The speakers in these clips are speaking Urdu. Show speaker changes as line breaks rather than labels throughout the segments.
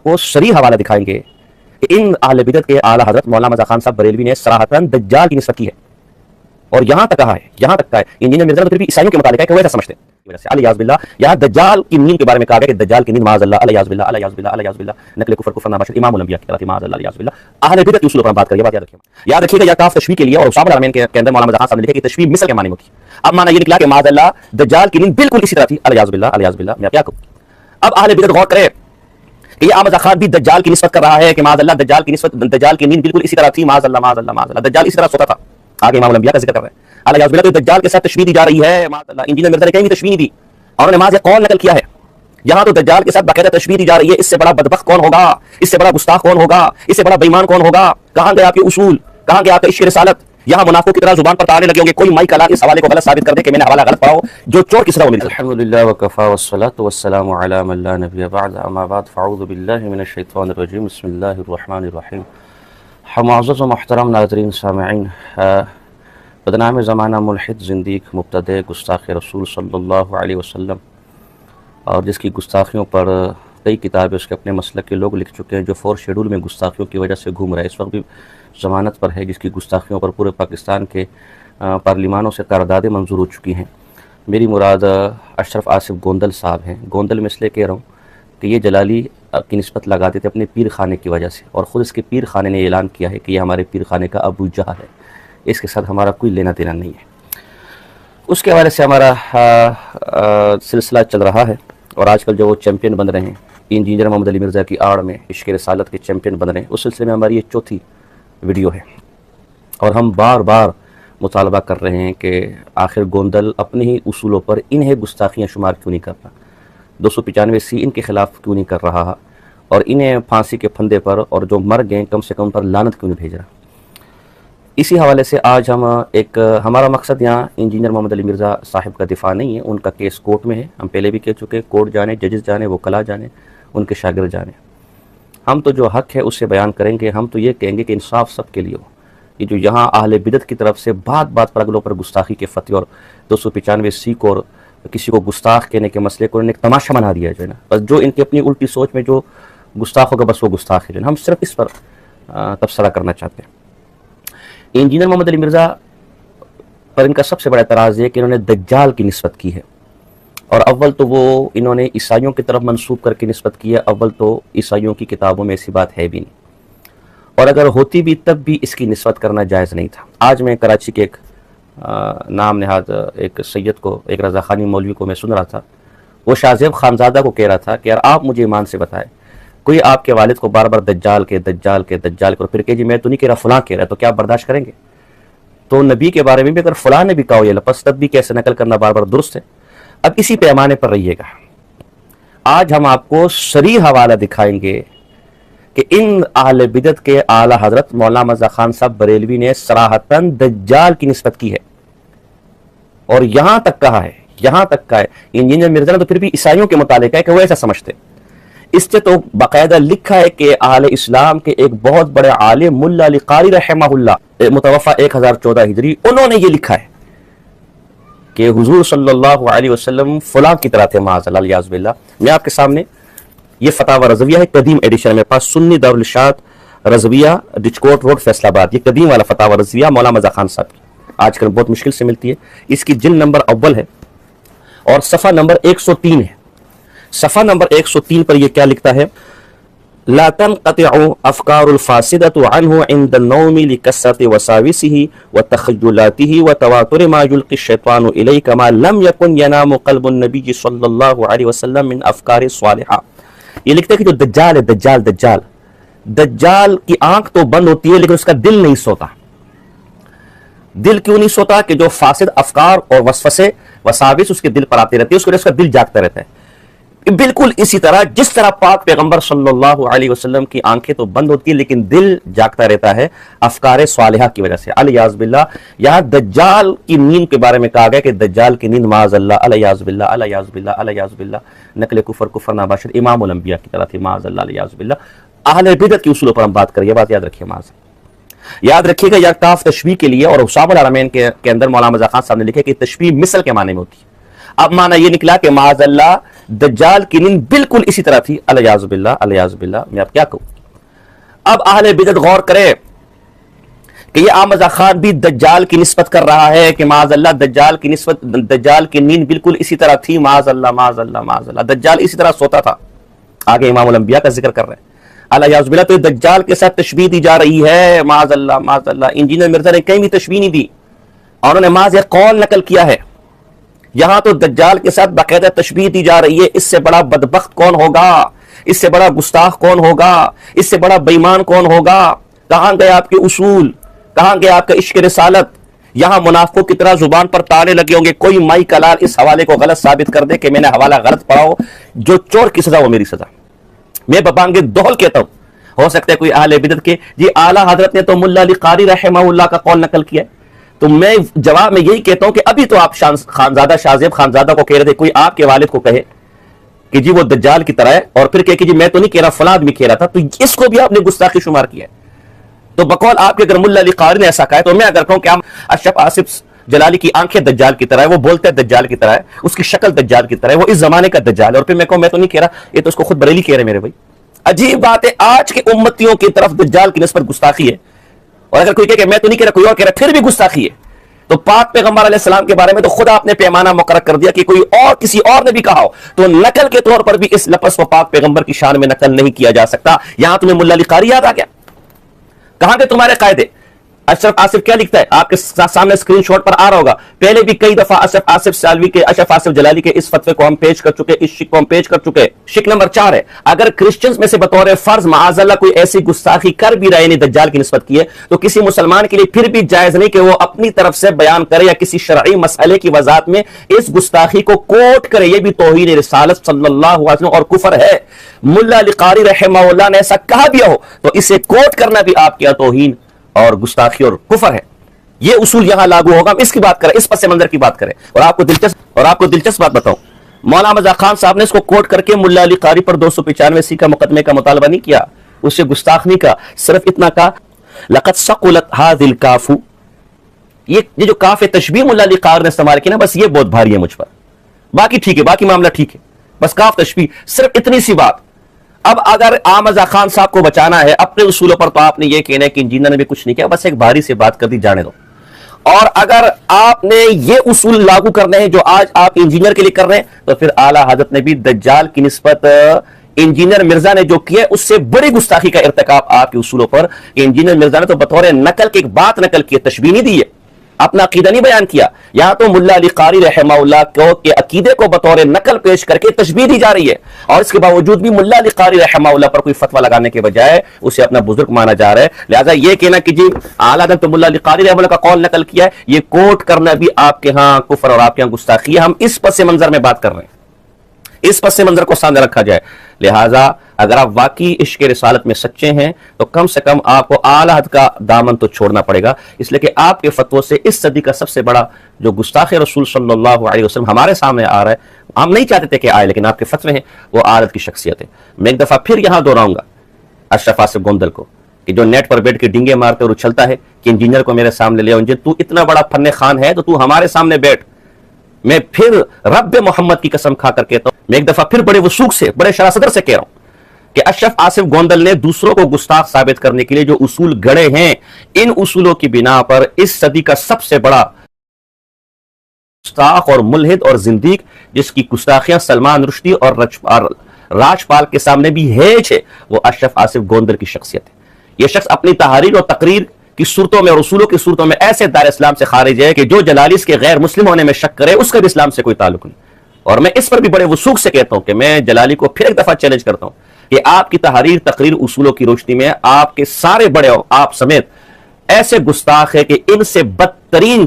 کو صریح حوالہ دکھائیں گے کہ ان اہل بدعت کے اعلیٰ حضرت مولانا مرزا خان صاحب بریلوی نے صراحتاً دجال کی نسبت کی ہے، اور یہاں تک کہا ہے، یہاں تک کہا ہے انجینئر مرزا پھر بھی عیسائیوں کے متعلق ہے کہ وہ ایسا سمجھتے ہیں وجہ سے الیاذ باللہ۔ یہاں دجال کی نیند کے بارے میں کہا گیا کہ دجال کی نیند معاذ اللہ، الیاذ باللہ الیاذ باللہ الیاذ باللہ، نقل کفر کفر ناباشد امام الانبیاء کی طرف معاذ اللہ الیاذ باللہ۔ اہل بدعت کے اصول پر ہم بات کریے، بات یاد رکھیے گا، یا کاف تشبیہ کے لیے اور اصحاب العالمین کے اندر مولانا مرزا خان صاحب نے لکھا کہ تشبیہ مثل کے معنی میں ہوتی ہے۔ اب معنی یہ نکلا کہ معاذ اللہ دجال کی نیند بالکل اسی طرح تھی، الیاذ باللہ الیاذ باللہ۔ میں کیا کہوں؟ اب اہل بدعت غور کرے کہ یہ مرزا خان بھی دجال کی نسبت کر رہا ہے کہ معاذ اللہ دجال کی نسبت، دجال کی نیند بالکل اسی طرح تھی، معاذ اللہ معاذ اللہ معاذ اللہ، دجال اسی طرح سوتا تھا۔ آگے امام الانبیاء کا ذکر کر رہے ہیں الیاذ باللہ، تو دجال کے ساتھ تشبیہ دی جا رہی ہے معاذ اللہ۔ انجینئر مرزا نے کہیں بھی تشبیہ نہیں دی، اور انہوں نے ماضی قول نقل کیا ہے، یہاں تو دجال کے ساتھ باقاعدہ تشبیہ دی جا رہی ہے۔ اس سے بڑا بدبخت کون ہوگا، اس سے بڑا گستاخ کون ہوگا، اس سے بڑا بے ایمان کون ہوگا؟ کہاں گئے آپ کے اصول، کہاں گیا آپ کا عشق رسالت؟ یہاں منافقوں کی طرح زبان پر تانے لگے ہوں گے، کوئی مائی کلا اس حوالے کو غلط ثابت کر دے کہ میں نے حوالہ غلط پڑھا ہو، جو چور کس طرح وہ مل سکتا ہے۔
الحمدللہ وکفا والصلاۃ والسلام علی من لا نبی بعد، اما بعد فاعوذ باللہ من الشیطان الرجیم، بسم اللہ الرحمن الرحیم۔ معزز و محترم ناظرین سامعین، بدنام زمانہ ملحد زندیق مبتدع گستاخ رسول صلی اللہ علیہ وسلم، اور جس کی گستاخیوں پر کئی کتابیں اس کے اپنے مسلک کے لوگ لکھ چکے ہیں، جو 4 شیڈول میں گستاخیوں کی وجہ سے گھوم رہا ہے، اس وقت بھی ضمانت پر ہے، جس کی گستاخیوں پر پورے پاکستان کے پارلیمانوں سے قراردادیں منظور ہو چکی ہیں۔ میری مراد اشرف آصف گوندل صاحب ہیں۔ گوندل میں اس لیے کہہ رہا ہوں کہ یہ جلالی کی نسبت لگاتے تھے اپنے پیر خانے کی وجہ سے، اور خود اس کے پیر خانے نے اعلان کیا ہے کہ یہ ہمارے پیر خانے کا ابو جہل ہے، اس کے ساتھ ہمارا کوئی لینا دینا نہیں ہے۔ اس کے حوالے سے ہمارا سلسلہ چل رہا ہے، اور آج کل جو وہ چیمپئن بن رہے ہیں انجینئر محمد علی مرزا کی آڑ میں عشق رسالت کے چیمپئن بن رہے ہیں، اس سلسلے میں ہماری یہ 4تھی ویڈیو ہے، اور ہم بار بار مطالبہ کر رہے ہیں کہ آخر گوندل اپنے ہی اصولوں پر انہیں گستاخیاں شمار کیوں نہیں کرتا، 295C ان کے خلاف کیوں نہیں کر رہا، اور انہیں پھانسی کے پھندے پر اور جو مر گئے کم سے کم پر لعنت کیوں نہیں بھیج رہا۔ اسی حوالے سے آج ہم ہمارا مقصد یہاں انجینئر محمد علی مرزا صاحب کا دفاع نہیں ہے، ان کا کیس کورٹ میں ہے، ہم پہلے بھی کہہ چکے، کورٹ جانے، ججز جانے، وکلاء جانے، ان کے شاگرد جانے۔ ہم تو جو حق ہے اس سے بیان کریں گے، ہم تو یہ کہیں گے کہ انصاف سب کے لیے ہو۔ یہ جو یہاں اہل بدعت کی طرف سے بات پر اگلوں پر گستاخی کے فتوے اور 295C کو اور کسی کو گستاخ کہنے کے مسئلے کو انہوں نے ایک تماشا بنا دیا ہے، جو ہے نا، بس جو ان کی اپنی الٹی سوچ میں جو گستاخ ہوگا بس وہ گستاخ ہے، جو ہے نا، ہم صرف اس پر تبصرہ کرنا چاہتے ہیں۔ انجینئر محمد علی مرزا پر ان کا سب سے بڑا اعتراض ہے کہ انہوں نے دجال کی نسبت کی ہے، اور اول تو وہ انہوں نے عیسائیوں کی طرف منسوب کر کے نسبت کی ہے، اول تو عیسائیوں کی کتابوں میں ایسی بات ہے بھی نہیں، اور اگر ہوتی بھی تب بھی اس کی نسبت کرنا جائز نہیں تھا۔ آج میں کراچی کے ایک نام نہاد ایک سید کو، ایک رضا خانی مولوی کو میں سن رہا تھا، وہ شاہ زیب خانزادہ کو کہہ رہا تھا کہ یار آپ مجھے ایمان سے بتائیں، کوئی آپ کے والد کو بار بار دجال کے دجال کے دجال کے، پھر کہ جی میں تو نہیں کہہ رہا فلاں کہہ رہا ہے، تو کیا آپ برداشت کریں گے؟ تو نبی کے بارے میں بھی اگر فلاں نے بھی کہا ہو یہ لفظ، تب بھی کیسے نقل کرنا بار بار درست ہے؟ اب اسی پیمانے پر رہیے گا۔ آج ہم آپ کو صریح حوالہ دکھائیں گے کہ ان اہل بدعت کے اعلیٰ حضرت مولانا مرزا خان صاحب بریلوی نے صراحتاً دجال کی نسبت کی ہے، اور یہاں تک کہا ہے، یہاں تک کہا ہے انجینئر مرزا نے تو پھر بھی عیسائیوں کے متعلق ہے کہ وہ ایسا سمجھتے۔ اس سے تو باقاعدہ لکھا ہے کہ اہل اسلام کے ایک بہت بڑے عالم ملا علی قاری رحمہ اللہ متوفی 1014 ہجری، انہوں نے یہ لکھا ہے کہ حضور صلی اللہ علیہ وسلم فلاں کی طرح تھے، معاذ اللہ الیاذ باللہ۔ میں آپ کے سامنے یہ فتاوی رضویہ ہے، قدیم ایڈیشن ہے میرے پاس، سنی دارالارشاد رضویہ، ڈچکوٹ روڈ فیصل آباد، یہ قدیم والا فتاوی رضویہ مولانا مرزا خان صاحب کی، آج کل بہت مشکل سے ملتی ہے۔ اس کی جلد نمبر اول ہے اور صفحہ نمبر 103 ہے۔ صفحہ نمبر 103 پر یہ کیا لکھتا ہے؟ لا تنقطع افکار الفاسدۃ عنہ عند النوم لکثرت وساوسہ وتخیلاته وتواتر ما یلقی الشیطان الیہ کما لم یکن ینام قلب النبی صلی اللہ علیہ وسلم من افکار صالحہ۔ یہ لکھتے ہیں کہ جو دجال ہے، دجال کی آنکھ تو بند ہوتی ہے لیکن اس کا دل نہیں سوتا۔ دل کیوں نہیں سوتا؟ کہ جو فاسد افکار اور وسوسے وساوس اس کے دل پر آتے رہتے ہیں، اس وجہ سے اس کا دل جاگتا رہتا ہے۔ بالکل اسی طرح جس طرح پاک پیغمبر صلی اللہ علیہ وسلم کی آنکھیں تو بند ہوتی ہیں لیکن دل جاگتا رہتا ہے افکار صالحہ کی وجہ سے، الیاذ باللہ۔ یہاں دجال کی نیند کے بارے میں کہا گیا کہ دجال کی نیند معاذ اللہ، الیاذ باللہ الیاذ باللہ الیاذ باللہ، نقل کفر کفر ناباشد امام الانبیاء کی طرح تھی، معاذ اللہ الیاذ باللہ۔ اہل بدعت کے اصولوں پر ہم بات کریں، یہ بات یاد رکھیے، معاذ یاد رکھیے گا، یا کاف تشبیہ کے لیے اور اصحاب العالمین کے اندر مولانا مرزا خان صاحب نے لکھے کہ تشبیہ مثل کے معنی میں ہوتی ہے۔
اب مانا یہ نکلا کہ معاذ اللہ دجال کی نیند بالکل اسی طرح تھی. الیاذ باللہ الیاذ باللہ. میں اب کیا کہوں؟ اب اہل بدعت غور کرے کہ یہ احمد رضا خان بھی دجال کی نسبت کر رہا ہے کہ معاذ اللہ دجال کی نسبت، دجال کی نیند بالکل اسی طرح تھی. معاذ اللہ معاذ اللہ معاذ اللہ، دجال اسی طرح سوتا تھا. آگے امام الانبیاء کا ذکر کر رہے ہیں. الیاذ باللہ، تو یہ دجال کے ساتھ تشبیہ دی جا رہی ہے. معاذ اللہ معاذ اللہ. انجینئر مرزا نے کہیں بھی تشبیہ نہیں دی، اور انہوں نے محض ایک قول نقل کیا ہے. یہاں تو دجال کے ساتھ باقاعدہ تشبیہ دی جا رہی ہے. اس سے بڑا بدبخت کون ہوگا؟ اس سے بڑا گستاخ کون ہوگا؟ اس سے بڑا بےمان کون ہوگا؟ کہاں گئے آپ کے اصول؟ کہاں گیا آپ کا عشق رسالت؟ یہاں منافقوں کی طرح زبان پر تالے لگے ہوں گے. کوئی مائی کلال اس حوالے کو غلط ثابت کر دے کہ میں نے حوالہ غلط پڑھا ہو. جو چور کی سزا وہ میری سزا. میں ببانگ دہل کہتا ہوں. ہو سکتا ہے کوئی اہل بدعت کے جی اعلیٰ حضرت نے تو ملا علی قاری رحمہ اللہ کا قول نقل کیا ہے، تو میں جواب میں یہی کہتا ہوں کہ ابھی تو آپ خانزادہ شاہ خانزادہ کو کہہ رہے تھے، کوئی آپ کے والد کو کہے کہ جی وہ دجال کی طرح ہے، اور پھر کہ جی میں تو نہیں کہہ رہا فلاں آدمی کہہ رہا تھا، تو اس کو بھی آپ نے گستاخی شمار کیا ہے. تو بقول آپ کے اگر ملا علی قاری نے ایسا کہا ہے، تو میں اگر کہوں کہ اشرف آصف جلالی کی آنکھیں دجال کی طرح ہے، وہ بولتا ہے دجال کی طرح ہے، اس کی شکل دجال کی طرح ہے، وہ اس زمانے کا دجال ہے، اور پھر میں کہوں میں تو نہیں کہہ رہا، یہ تو اس کو خود بریلی کہہ رہے میرے بھائی. عجیب بات ہے، آج کے امتیوں کی طرف دجال کی نسبت گستاخی ہے. اور اگر کوئی کہے کہ میں تو نہیں کہہ رہا کوئی اور کہہ رہا پھر بھی گستاخی ہے. تو پاک پیغمبر علیہ السلام کے بارے میں تو خود آپ نے پیمانہ مقرر کر دیا کہ کوئی اور کسی اور نے بھی کہا ہو تو نقل کے طور پر بھی اس لفظ کو پاک پیغمبر کی شان میں نقل نہیں کیا جا سکتا. یہاں تمہیں ملا علی قاری یاد آ گیا؟ کہاں کے تمہارے قاعدے؟ اشرف آصف کیا لکھتا ہے آپ کے سامنے اسکرین شاٹ پر آ رہا ہوگا. پہلے بھی کئی دفعہ اشرف آصف جلالی کے اس فتوے کو ہم پیش کر چکے، اس شک کو ہم پیش کر چکے. شک نمبر 4 ہے، اگر کرسچنز میں سے بطور فرض معاذ اللہ کوئی ایسی گستاخی کر بھی رہے نہیں دجال کی نسبت کی ہے، تو کسی مسلمان کے لیے پھر بھی جائز نہیں کہ وہ اپنی طرف سے بیان کرے یا کسی شرعی مسئلے کی وضاحت میں اس گستاخی کو کوٹ کرے. یہ بھی توہین رسالت صلی اللہ علیہ وسلم اور کفر ہے. ملا علی قاری رحمہ اللہ نے ایسا کہا بھی ہو تو اسے کوٹ کرنا بھی آپ کیا توہین اور گستاخی اور کفر ہے. یہ اصول یہاں لاگو ہوگا. ہم اس کی بات کریں، اس پس منظر کی بات کریں. اور آپ کو دلچسپ بات بتاؤں، مولانا احمد رضا خان صاحب نے اس کو کوٹ کر کے ملا علی قاری پر 295 کا مقدمے کا مطالبہ نہیں کیا، اس سے گستاخ نہیں کہا، صرف اتنا کہا لقد ثقلت هذه الكاف. یہ جو کاف تشبیہ ملا علی قاری نے استعمال کی نا، بس یہ بہت بھاری ہے مجھ پر. باقی ٹھیک ہے، باقی معاملہ ٹھیک ہے، بس کاف تشبیہ صرف اتنی سی بات. اب اگر احمد رضا خان صاحب کو بچانا ہے اپنے اصولوں پر، تو آپ نے یہ کہنا ہے کہ انجینئر نے بھی کچھ نہیں کیا، بس ایک بھاری سے بات کر دی، جانے دو. اور اگر آپ نے یہ اصول لاگو کرنے ہیں جو آج آپ انجینئر کے لیے کر رہے ہیں، تو پھر اعلیٰ حضرت نے بھی دجال کی نسبت انجینئر مرزا نے جو کیا اس سے بڑی گستاخی کا ارتکاب آپ کے اصولوں پر. کہ انجینئر مرزا نے تو بطور نقل کے ایک بات نقل کی، تشبیہ نہیں دی ہے، اپنا عقیدہ نہیں بیان کیا. یہاں تو ملا علی قاری رحمہ اللہ کو کے عقیدے کو بطور نقل پیش کر کے تشبیہ دی جا رہی ہے، اور اس کے باوجود بھی ملا علی قاری رحمہ اللہ پر کوئی فتویٰ لگانے کے بجائے اسے اپنا بزرگ مانا جا رہا ہے. لہٰذا یہ کہنا کہ جی اعلیٰ حضرت ملا علی قاری رحمہ اللہ کا قول نقل کیا ہے، یہ کوٹ کرنا بھی آپ کے ہاں کفر اور آپ کے ہاں گستاخی ہے. ہم اس پس منظر میں بات کر رہے ہیں، اس پس منظر کو سامنے رکھا جائے. لہٰذا اگر آپ واقعی عشق رسالت میں سچے ہیں تو کم سے کم آپ کو اعلیٰ حضرت کا دامن تو چھوڑنا پڑے گا، اس لیے کہ آپ کے فتووں سے اس صدی کا سب سے بڑا جو گستاخ رسول صلی اللہ علیہ وسلم ہمارے سامنے آ رہا ہے. ہم نہیں چاہتے تھے کہ آئے، لیکن آپ کے فتوے ہیں وہ اعلیٰ حضرت کی شخصیت ہے. میں ایک دفعہ پھر یہاں دہراؤں گا اشرف آصف گوندل کو کہ جو نیٹ پر بیٹھ کے ڈنگے مارتے اور اچھلتا ہے کہ انجینئر کو میرے سامنے لے آؤ. تو اتنا بڑا فن خان ہے تو ہمارے سامنے بیٹھ. میں پھر رب محمد کی قسم کھا کر کہتا ہوں، میں ایک دفعہ پھر بڑے وثوق سے، بڑے شراستر سے کہہ رہا ہوں کہ اشرف آصف گوندل نے دوسروں کو گستاخ ثابت کرنے کے لیے جو اصول گڑے ہیں، ان اصولوں کی بنا پر اس صدی کا سب سے بڑا گستاخ اور ملحد اور زندیق، جس کی گستاخیاں سلمان رشدی اور راجپال کے سامنے بھی ہیج ہے، وہ اشرف آصف گوندل کی شخصیت ہے. یہ شخص اپنی تحریر اور تقریر کی صورتوں میں اور اصولوں کی صورتوں میں ایسے دار اسلام سے خارج ہے کہ جو جلالیس کے غیر مسلم ہونے میں شک کرے اس کا بھی اسلام سے کوئی تعلق نہیں. اور میں اس پر بھی بڑے وثوق سے کہتا ہوں کہ میں جلالی کو پھر ایک دفعہ چیلنج کرتا ہوں کہ آپ کی تحریر تقریر اصولوں کی روشنی میں آپ کے سارے بڑے آپ سمیت ایسے گستاخ ہے کہ ان سے بدترین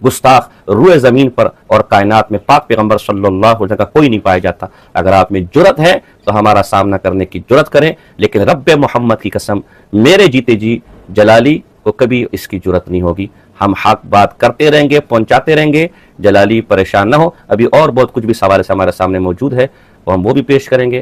گستاخ روئے زمین پر اور کائنات میں پاک پیغمبر صلی اللہ علیہ وسلم کا کوئی نہیں پایا جاتا. اگر آپ میں جرت ہے تو ہمارا سامنا کرنے کی جرت کریں، لیکن رب محمد کی قسم میرے جیتے جی جلالی کو کبھی اس کی جرت نہیں ہوگی. ہم حق بات کرتے رہیں گے، پہنچاتے رہیں گے. جلالی پریشان نہ ہو، ابھی اور بہت کچھ بھی سوال ہمارے سامنے موجود ہے، وہ ہم وہ بھی پیش کریں گے.